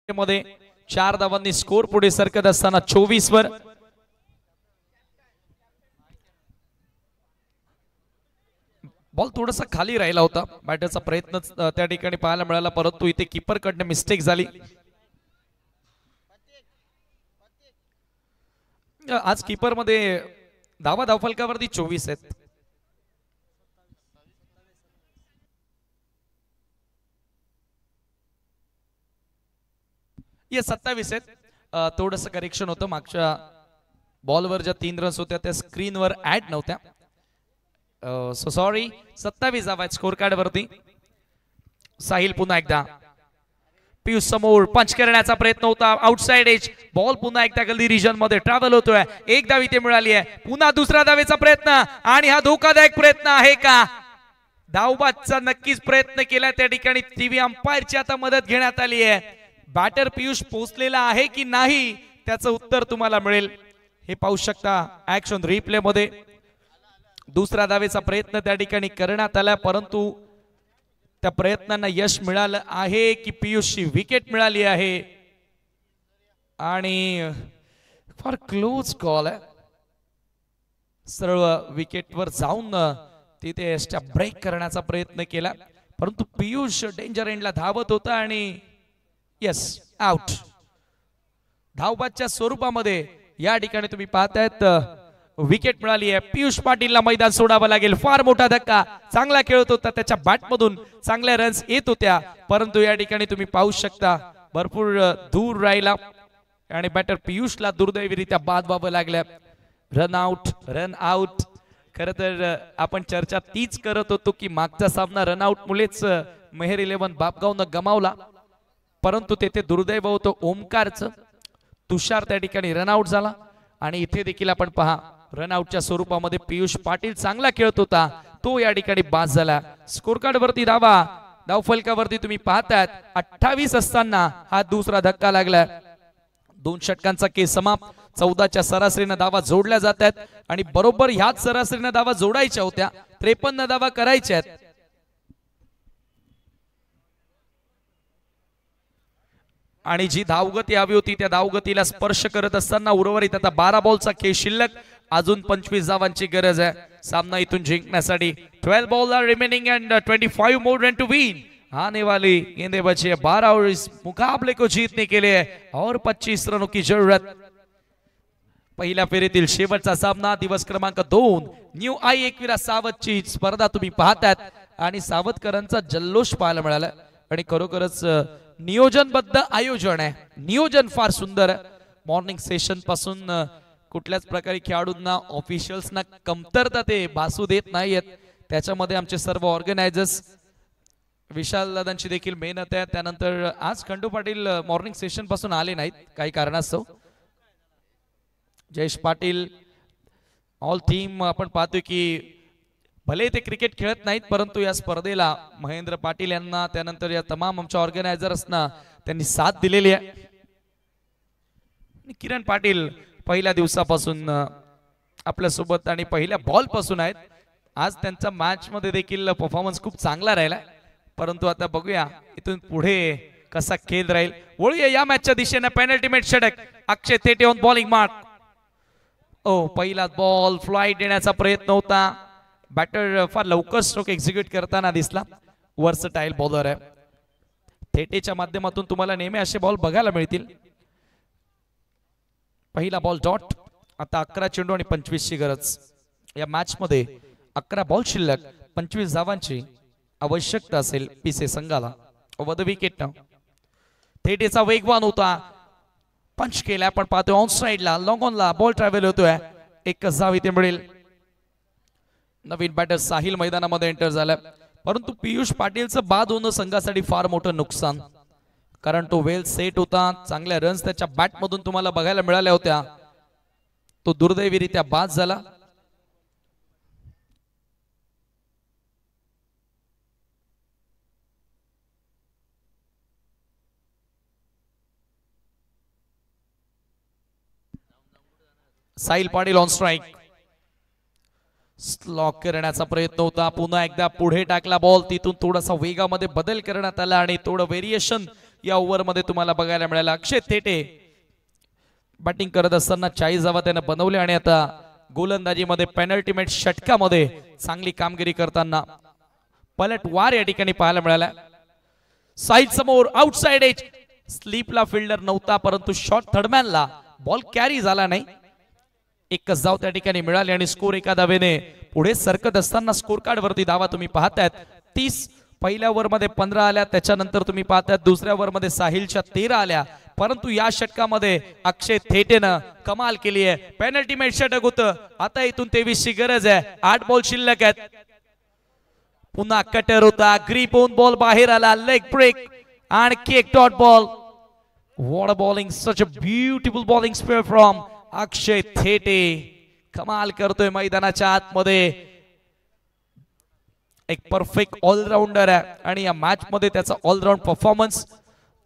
मध्ये 4 धावांनी स्कोर पुढे सरकत असताना 24 वर बॉल थोडासा खाली राहिला होता. बॅटरचा प्रयत्न त्या ठिकाणी पाहायला मिळाला, परंतु इथे कीपर कडनं मिस्टेक झाली. आज कीपर मध्ये धावफलकावरती 24 आहेत. ये 27 आहेत. थोडंसं करेक्शन होतं, मागच्या बॉलवर ज्या 3 रन्स होत्या त्या स्क्रीनवर ऍड नव्हत्या. So sorry. 27 धावा आहेत स्कोर कार्ड वरती. साहिल पुन्हा एकदा पियुष समोर पंच करण्याचा प्रयत्न होता, आउटसाइड एज, बॉल पुन्हा एकदा गल्ली रिजन मध्ये ट्रॅव्हल होतोय. एक धाव इथे मिळाली आहे. पुन्हा दुसरा धावेचा प्रयत्न आणि हा धोकादायक प्रयत्न आहे का? धावबादचा नक्कीच प्रयत्न केला त्या ठिकाणी. टीव्ही अंपायरची आता मदत घेण्यात आली आहे. बॅटर पियुष पोहोचलेला आहे की नाही त्याचं उत्तर तुम्हाला मिळेल. हे पाहू शकता ऍक्शन रिप्ले मध्ये. दुसरा धावेचा प्रयत्न त्या ठिकाणी करण्यात आला परंतु त्या प्रयत्नांना यश मिळालं आहे की पियुषची विकेट मिळाली आहे आणि फार क्लोज कॉल आहे. सरळ विकेटवर जाऊन तिथे ब्रेक करण्याचा प्रयत्न केला परंतु पियुष डेंजर एंडला धावत होता आणि यस आउट. धावबादच्या स्वरूपामध्ये या ठिकाणी तुम्ही पाहतायत विकेट मिळाली आहे. पियुष पाटीलला मैदान सोडावं लागेल. फार मोठा धक्का. चांगला खेळत होता त्याच्या बॅट मधून चांगल्या रन्स येत होत्या परंतु या ठिकाणी तुम्ही पाहू शकता भरपूर दूर राहिला आणि बॅटर पियुषला दुर्दैवीरित्या बाद व्हावं लागल्या. Run out. खरं तर आपण चर्चा तीच करत होतो की मागचा सामना रनआउट मुळेच मेहर 11 बापगावनं गमावला परंतु तेथे दुर्दैव होतं ओमकारचं. तुषार त्या ठिकाणी रनआउट झाला आणि इथे देखील आपण पहा रनआउटच्या स्वरूपामध्ये पियुष पाटील चांगला खेळत होता तो या ठिकाणी बाद झाला. स्कोर कार्ड वरती धाव फलकावरती तुम्ही पाहताय 28 असताना हा दुसरा धक्का लागला. 2 षटकांचा केस समाप्त. 14च्या सरासरीने धावा जोडल्या जात आहेत आणि बरोबर ह्याच सरासरीने धावा जोडायच्या होत्या. 53 धावा करायच्या आहेत आणि जी धावगती हवी होती त्या धावगतीला स्पर्श करत असताना उर्वरित आता 12 बॉलचा खेळ शिल्लक. अजून 25 धावांची गरज आहे सामना इथून जिंकण्यासाठी. 12 ball are remaining and 25 more run to win. आने वाली गेंदे बची 12 और इस मुकाबले को जीतने के लिए और 25 रनों की जरूरत. पहिल्या फेरीतील शेवटचा सामना दिवस क्रमांक 2 न्यू आई एकविरा सावधची स्पर्धा तुम्ही पाहतात आणि सावधकरांचा जल्लोष पाहायला मिळाला आणि खरोखरच नियोजनबद्ध आयोजन आहे. नियोजन फार सुंदर. मॉर्निंग सेशन पासून कुठल्याच प्रकारे खेळाडूंना ऑफिशियल्सना कमतरता ते भासू देत नाहीयेत. त्याच्यामध्ये आमचे सर्व ऑर्गनायझर्स विशाल दादांची देखील मेहनत आहे. त्यानंतर आज खंडू पाटील मॉर्निंग सेशन पासून आले नाहीत काही कारणास्तव. जयेश पाटील ऑल टीम आपण पाहतोय की भले ते क्रिकेट खेळत नाहीत परंतु या स्पर्धेला महेंद्र पाटील यांना त्यानंतर या तमाम आमच्या ऑर्गनायझर्सना त्यांनी साथ दिलेली आहे. किरण पाटील पहिल्या दिवसापासून आपल्या सोबत आणि पहिल्या बॉल पासून आहेत. आज त्यांचा मॅच मध्ये देखील परफॉर्मन्स खूप चांगला राहिला परंतु आता बघूया इथून पुढे कसा खेळ राहील. वळूया या मॅचच्या दिशेने. पेनल्टीमेट षटक. अक्षय थेटे ऑन बॉलिंग मार्क. पहिला बॉल फ्लाईट देण्याचा प्रयत्न होता. बॅटर फार लवकर स्ट्रोक एक्झिक्यूट करताना दिसला. वर्सटाईल बॉलर आहे. थेटेच्या माध्यमातून तुम्हाला नेहमी असे बॉल बघायला मिळतील. पहिला बॉल डॉट. आता 11 चेंडू आणि 25 ची गरज. या मॅच मध्ये 11 बॉल शिल्लक 25 धावांची आवश्यकता असेल पीसे संघाला. वध विकेट. थेटेचा वेगवान होता. पंच केला आपण पाहतोय ऑन साइडला लॉंग ऑनला बॉल ट्रॅव्हल होतोय. एकच धाव इथे मिळेल. नवीन बॅटर साहिल मैदानामध्ये एंटर झाला परंतु पियुष पाटीलचं बाद होणं संघासाठी फार मोठं नुकसान कारण तो वेल सेट होता. चांगल्या रन्स त्याच्या बॅट मधून तुम्हाला बघायला मिळाल्या होत्या. तो दुर्दैवीरित्या बाद झाला. Sahil Patil on strike. Slog करण्याचा प्रयत्न होता. पुन्हा एकदा पुढे टाकला बॉल. तिथून थोडासा वेगामध्ये बदल करण्यात आला आणि थोडं व्हेरिएशन या ओव्हर मध्ये तुम्हाला बघायला मिळाला. अक्षय थेटे बॅटिंग करत असताना 40 धावा त्याने बनवले आणि आता गोलंदाजीमध्ये पेनल्टीमेट षटकामध्ये चांगली कामगिरी करताना पलटवार या ठिकाणी पाहायला मिळाला. साईड समोर आउटसाइड एज. स्लीपला फिल्डर नव्हता परंतु शॉर्ट थर्डमॅनला बॉल कॅरी झाला नाही. एकच धाव त्या ठिकाणी मिळाली आणि स्कोर एका धावेने पुढे सरकत असताना स्कोर कार्ड वरती धावा तुम्ही पाहतायत 30. पहिल्या ओव्हर मध्ये 15 आल्या. त्याच्यानंतर तुम्ही पाहतायत दुसऱ्या ओव्हर मध्ये साहिलच्या 13 आल्या परंतु या षटकामध्ये अक्षय थेटेनं कमाल केली आहे. पेनल्टीमेट षटक होतं. आता इथून 23 ची गरज आहे. 8 बॉल शिल्लक आहेत. पुन्हा कटर होता. ग्रीप ऑन बॉल बाहेर आला. लेग ब्रेक आणि एक dot ball. What a bowling. Such a beautiful bowling spare from Akshay Thete. कमाल करतोय मैदानाच्या आतमध्ये. एक परफेक्ट ऑलराऊंडर आहे आणि या मॅच मध्ये त्याचा ऑलराऊंड परफॉर्मन्स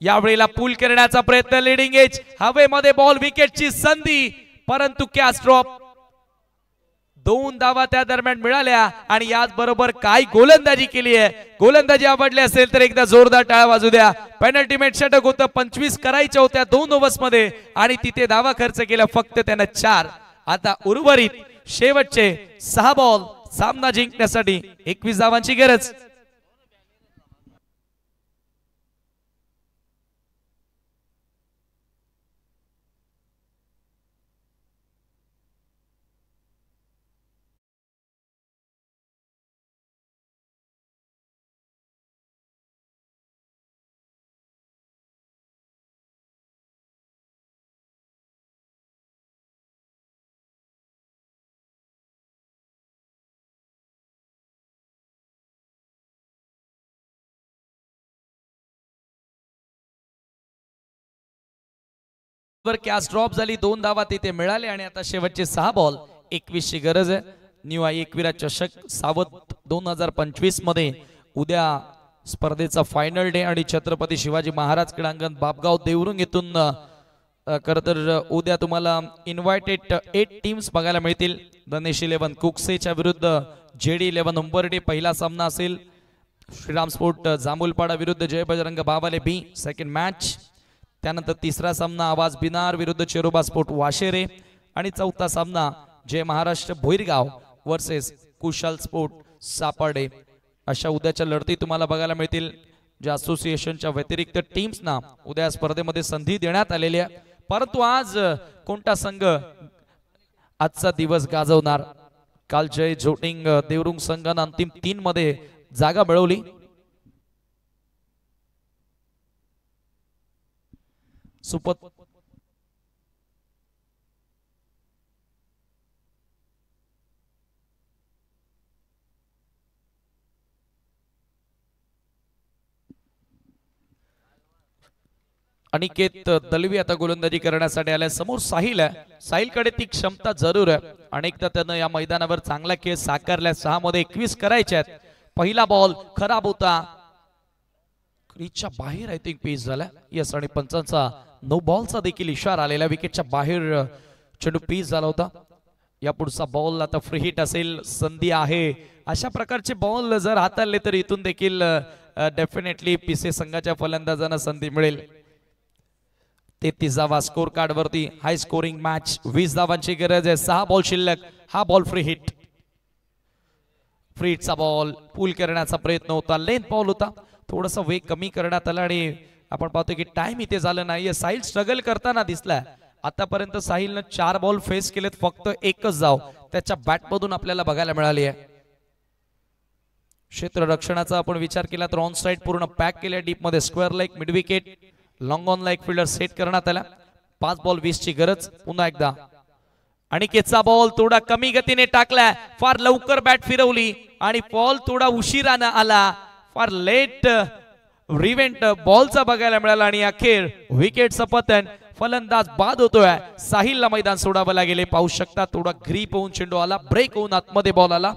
यावेळेला पूल करण्याचा प्रयत्न, लीडिंग एज हवेमध्ये बॉल, विकेटची संधी, परंतु कॅच ड्रॉप. 2 धावा त्या दरम्यान मिळाल्या आणि याच बरोबर काय गोलंदाजी केली आहे. गोलंदाजी आवडली असेल तर एकदा जोरदार टाळ्या वाजू द्या. पेनल्टीमेट षटक होतं, 25 करायच्या होत्या 2 ओव्हर्स मध्ये आणि तिथे धावा खर्च केला फक्त त्यानं 4. आता उर्वरित शेवटचे 6 बॉल सामना जिंकण्यासाठी 21 धावांची गरज. कॅच ड्रॉप झाली, 2 धावा तिथे मिळाले आणि आता शेवटचे 6 बॉल 21 ची गरज आहे. न्यू आई एकविरा चषक सावध 2025 मध्ये उद्या स्पर्धेचा फायनल डे आणि छत्रपती शिवाजी महाराज क्रीडांगण बापगाव देवरुंग येथून खरं तर उद्या तुम्हाला इन्व्हायटेड 8 टीम्स बघायला मिळतील. गणेश 11 कुकसेच्या विरुद्ध जेडी 11 उंबर्डे पहिला सामना असेल. श्रीराम स्पोर्ट जांभूलपाडा विरुद्ध जय बजरंग बाबाले बी सेकंड मॅच. त्यानंतर तिसरा सामना आवाज बिनार विरुद्ध चेरोबा स्पोर्ट वाशेरे आणि चौथा सामना जय महाराष्ट्र भोईरगाव वर्सेस कुशाल स्पोर्ट सापाडे. अशा उद्याच्या लढती तुम्हाला बघायला मिळतील. ज्या असोसिएशनच्या व्यतिरिक्त टीम्सना उद्या स्पर्धेमध्ये संधी देण्यात आलेली आहे. परंतु आज कोणता संघ आजचा दिवस गाजवणार. काल जय झोटिंग देवरुंग संघानं अंतिम 3 मध्ये जागा मिळवली. सुपर अनिकेत दलवी आता गोलंदाजी करण्यासाठी आल्या. समोर साहिल आहे. साहिलकडे ती क्षमता जरूर आहे. अनेकदा त्यानं या मैदानावर चांगला खेळ साकारला. 6 मध्ये 21 करायचे आहेत. पहिला बॉल खराब होता, क्रीजच्या बाहेर आय थिंक पेस झाला. यस, आणि पंचांचा 9 बॉलचा देखील इशारा आलेला. विकेटच्या बाहेर चेंडू पेस झाला होता. या पुढचा बॉल आता फ्री हिट असेल, संधी आहे. अशा प्रकारचे बॉल जर हाताळले तर इथून देखील डेफिनेटली पीसे संघाच्या फलंदाजांना संधी मिळेल. 33 धावा स्कोर कार्ड वरती. हाय स्कोरिंग मॅच. 20 धावांची गरज आहे. 6 बॉल शिल्लक. हा बॉल फ्री हिट. फ्री हिटचा बॉल पूल करण्याचा प्रयत्न होता. लेंथ बॉल होता. थोडासा वेग कमी करण्यात आला आणि आपण पाहतो की टाइम इथे झालं नाहीये. साहिल स्ट्रगल करताना दिसलाय. आतापर्यंत साहिलनं 4 बॉल फेस केलेत, फक्त एकच धाव त्याच्या बॅट मधून आपल्याला बघायला मिळाली आहे. क्षेत्ररक्षणाचा आपण विचार केला तर ऑन साइड पूर्ण पॅक केल्या. डीप मध्ये square leg, mid wicket, long on like fielder set करण्यात आला. 5 बॉल 20 ची गरज. पुन्हा एकदा अनिकेतचा बॉल थोडा कमी गतीने टाकलाय. फार लवकर बॅट फिरवली आणि बॉल थोडा उशिराने आला. फार लेट रिव्हेंट बॉलचा बघायला मिळाला आणि अखेर विकेटचं पतन. फलंदाज बाद होतोय. साहिलला मैदान सोडावं लागेल. पाहू शकता थोडा ग्रीप होऊन चेंडू आला, ब्रेक होऊन आतमध्ये बॉल आला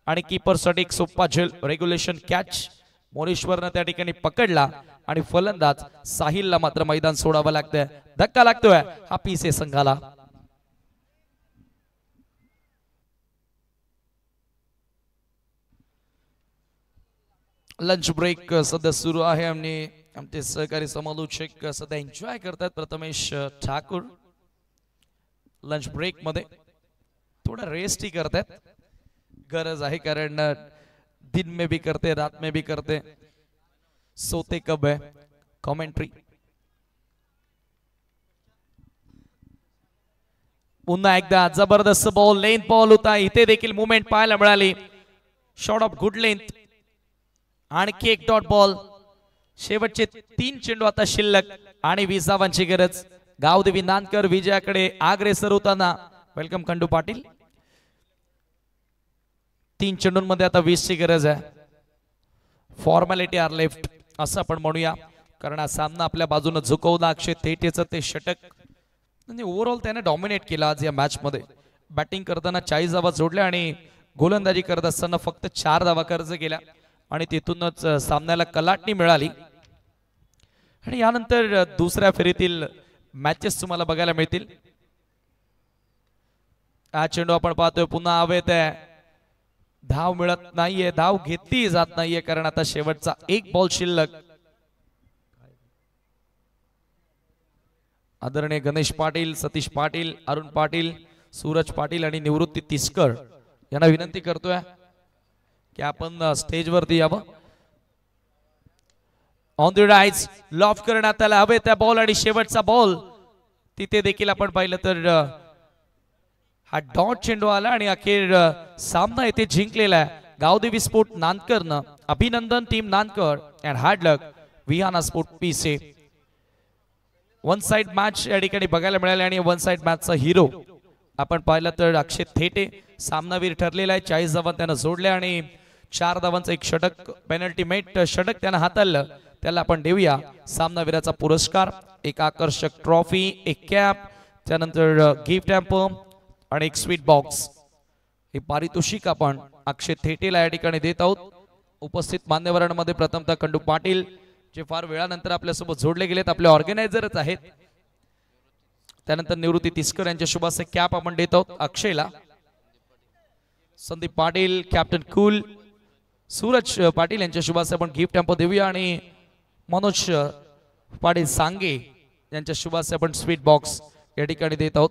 आणि कीपर साठी एक सोपा झेल रेग्युलेशन कॅच मोरेश्वरनं त्या ठिकाणी पकडला आणि फलंदाज साहिलला मात्र मैदान सोडावं लागतंय. धक्का लागतोय हा पीसे संघाला. लंच ब्रेक सध्या सुरू आहे आणि आमचे सहकारी समालोचक सध्या एन्जॉय करतात. प्रथमेश ठाकूर लंच ब्रेक मध्ये थोडा रेस्ट ही करतात. गरज आहे, कारण दिन में भी करते, रात में भी करते. सोते कब है कमेंट्री. पुन्हा एकदा जबरदस्त बॉल, लेंथ बॉल होता. इथे देखील मुवमेंट पाहायला मिळाली. Shot of good length. आणखी एक डॉट बॉल. शेवटचे 3 चेंडू आता शिल्लक आणि 20 धावांची गरज. गावदेवी नानकर विजयाकडे अग्रेसर होताना. वेलकम खंडू पाटील. 3 चेंडूंमध्ये आता 20 ची गरज आहे. फॉर्मॅलिटी आर लेफ्ट असं आपण म्हणूया, कारण हा सामना आपल्या बाजूने झुकवला. अक्षय थेटेचं ते षटक म्हणजे ओव्हरऑल त्याने डॉमिनेट केला आज या मॅच मध्ये. बॅटिंग करताना 40 धावा जोडल्या आणि गोलंदाजी करत असताना फक्त 4 धावा खर्च केल्या आणि तिथूनच सामन्याला कलाटणी मिळाली. आणि यानंतर दुसऱ्या फेरीतील मॅचेस तुम्हाला बघायला मिळतील. हा चेंडू आपण पाहतोय पुन्हा हवेत आहे. धाव मिळत नाहीये, धाव घेतली जात नाहीये कारण आता शेवटचा एक बॉल शिल्लक. आदरणीय गणेश पाटील, सतीश पाटील, अरुण पाटील, सूरज पाटील आणि निवृत्ती तिसकर यांना विनंती करतोय की आपण स्टेजवरती यावं. ऑन द राईज लॉफ करण्यात आला हवे त्या बॉल आणि शेवटचा बॉल तिथे देखील आपण पाहिलं तर हा डॉट चेंडू आला आणि अखेर सामना येथे जिंकलेला आहे गावदेवी स्पोर्ट नांदकरनं. अभिनंदन team Nandkar and hard luck Vihana sport Pise. One side match या ठिकाणी बघायला मिळाले आणि वन साइड मॅचचा हिरो आपण पाहिलं तर अक्षय थेटे सामनावीर ठरलेला आहे. 40 धावा त्यानं जोडल्या आणि 4 धावांचं एक षटक पेनल्टी मेट षटक त्यानं हाताळलं. त्याला आपण देऊया सामनावीराचा पुरस्कार, एक आकर्षक ट्रॉफी, एक कॅप, त्यानंतर गिफ्ट हॅम्पर आणि एक स्वीट बॉक्स. हे पारितोषिक आपण अक्षय थेटेला या ठिकाणी देत आहोत. उपस्थित मान्यवरांमध्ये प्रथमतः खंडू पाटील जे फार वेळानंतर आपल्यासोबत जोडले गेलेत, आपले ऑर्गनायझरच आहेत. त्यानंतर निवृत्ती तिसकर यांच्या शुभासे कॅप आपण देत आहोत अक्षयला. संदीप पाटील, कॅप्टन कूल, सूरज पाटील यांच्या शुभासे आपण गिफ्ट हॅम्पर देऊया आणि मनोज पाटील सांगे यांच्या शुभासे आपण स्वीट बॉक्स या ठिकाणी देत आहोत.